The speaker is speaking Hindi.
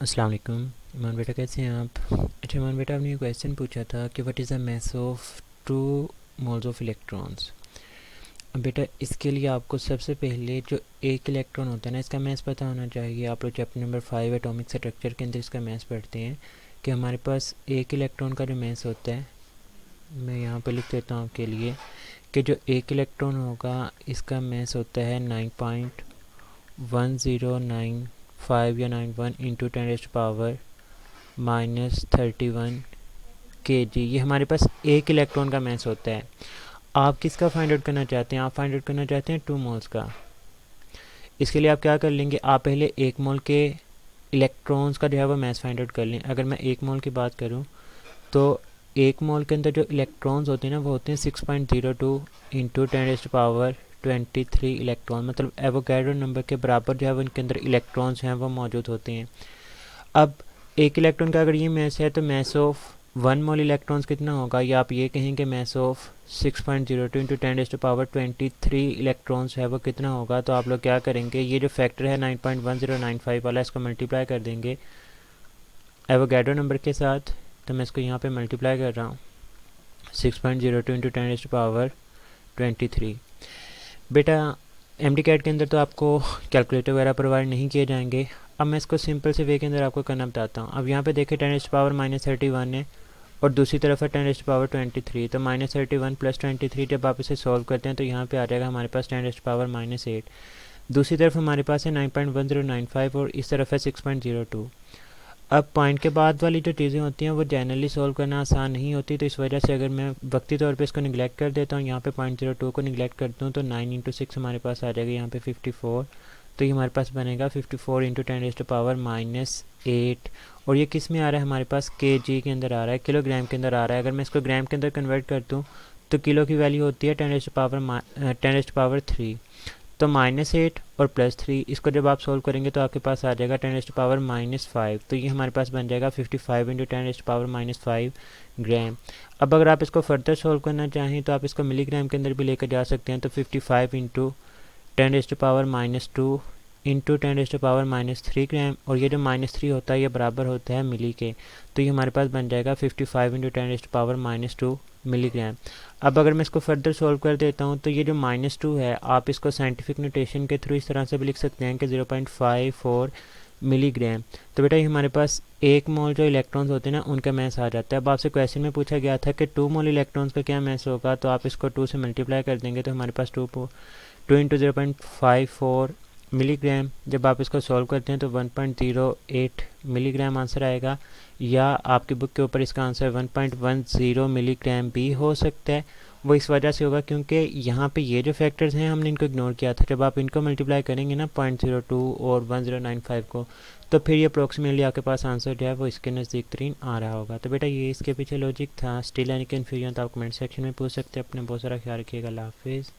अस्सलाम वालेकुम। ईमान बेटा कैसे हैं आप? अच्छा ईमान बेटा, आपने ये क्वेश्चन पूछा था कि what is the mass of two moles of electrons. अब बेटा इसके लिए आपको सबसे पहले जो एक इलेक्ट्रॉन होता है ना, इसका मास पता होना चाहिए। आप लोग चैप्टर नंबर 5 एटॉमिक स्ट्रक्चर के अंदर इसका मास पढ़ते हैं कि हमारे पास एक इलेक्ट्रॉन का जो मास होता है, मैं यहाँ पर लिख देता हूँ आपके लिए कि जो एक इलेक्ट्रॉन होगा इसका मास होता है 9.1095 या 91 इंटू 10⁻³ -31 kg। ये हमारे पास एक इलेक्ट्रॉन का मास होता है। आप किसका फाइंड आउट करना चाहते हैं? आप फाइंड आउट करना चाहते हैं 2 मोल्स का। इसके लिए आप क्या कर लेंगे, आप पहले 1 मोल के इलेक्ट्रॉन्स का जो है वो मास फाइंड आउट कर लें। अगर मैं 1 मोल की बात करूं तो 1 मोल के अंदर जो इलेक्ट्रॉन्स होते हैं ना, वो होते हैं 6.02 इंटू 10⁻23 इलेक्ट्रॉन। मतलब एवोगैड्रो नंबर के बराबर जो है वो इनके अंदर इलेक्ट्रॉन्स हैं वो मौजूद होते हैं। अब एक इलेक्ट्रॉन का अगर ये मास है तो मास ऑफ 1 मोल इलेक्ट्रॉन्स कितना होगा, या आप ये कहेंगे मास ऑफ 6.02 इंटू 10⁻23 इलेक्ट्रॉन्स है वो कितना होगा। तो आप लोग क्या करेंगे, ये जो फैक्टर है 9.1095 वाला, इसको मल्टीप्लाई कर देंगे एवोगैड्रो नंबर के साथ। तो मैं इसको यहाँ पे मल्टीप्लाई कर रहा हूँ 6.02 इंटू 10⁻23। बेटा एमडी कैट के अंदर तो आपको कैलकुलेटर वगैरह प्रोवाइड नहीं किए जाएंगे। अब मैं इसको सिंपल से वे के अंदर आपको करना बताता हूँ। अब यहाँ पे देखिए 10⁻31 है और दूसरी तरफ है 10⁻23। तो -31 + 23 जब आप इसे सॉल्व करते हैं तो यहाँ पे आ जाएगा हमारे पास 10⁻⁻8। दूसरी तरफ हमारे पास है 9.1095 और इस तरफ है 6.02। अब पॉइंट के बाद वाली जो चीज़ें होती हैं वो जनरली सॉल्व करना आसान नहीं होती, तो इस वजह से अगर मैं वक्ती तौर पे इसको निगलेक्ट कर देता हूँ, यहाँ पे 0.02 को निगलेक्ट करता हूँ तो 9 इंटू 6 हमारे पास आ जाएगा यहाँ पे 54। तो ये हमारे पास बनेगा 54 इंटू 10⁻⁻8। और ये किस में आ रहा है, हमारे पास kg के अंदर आ रहा है, किलोग्राम के अंदर आ रहा है। अगर मैं इसको ग्राम के अंदर कन्वर्ट कर दूँ तो किलो की वैल्यू होती है 10⁻3। तो -8 और +3, इसको जब आप सोल्व करेंगे तो आपके पास आ जाएगा 10⁻⁻5। तो ये हमारे पास बन जाएगा 55 इंटू 10⁻�5 ग्राम। अब अगर आप इसको फर्दर सोल्व करना चाहें तो आप इसको मिलीग्राम के अंदर भी लेकर जा सकते हैं। तो 55 इंटू 10⁻⁻2 इंटू 10⁻⁻3 ग्राम, और ये जो -3 होता है ये बराबर होता है मिली के। तो ये हमारे पास बन जाएगा 55 इंटू 10⁻⁻2 मिलीग्राम। अब अगर मैं इसको फर्दर सॉल्व कर देता हूँ तो ये जो -2 है आप इसको साइंटिफिक नोटेशन के थ्रू इस तरह से भी लिख सकते हैं कि 0.54 मिलीग्राम। तो बेटा ये हमारे पास 1 मोल जो इलेक्ट्रॉन्स होते हैं ना उनका मास आ जाता है। अब आपसे क्वेश्चन में पूछा गया था कि 2 मोल इलेक्ट्रॉन्स का क्या मास होगा, तो आप इसको 2 से मल्टीप्लाई कर देंगे तो हमारे पास 2 इंटू 0.54 मिलीग्राम। जब आप इसको सॉल्व करते हैं तो 1.08 मिलीग्राम आंसर आएगा, या आपकी बुक के ऊपर इसका आंसर 1.10 मिलीग्राम भी हो सकता है। वो इस वजह से होगा क्योंकि यहाँ पे ये जो फैक्टर्स हैं हमने इनको इग्नोर किया था। जब आप इनको मल्टीप्लाई करेंगे ना 0.02 और 1095 को, तो फिर ये अप्रोक्सीमेटली आपके पास आंसर जो है वो इसके नज़दीक तरीन आ रहा होगा। तो बेटा ये इसके पीछे लॉजिक था। स्टिल एनी कन्फ्यूजन तो आप कमेंट सेक्शन में पूछ सकते हैं। अपने बहुत सारा ख्याल रखिएगा। अल्लाह हाफिज़।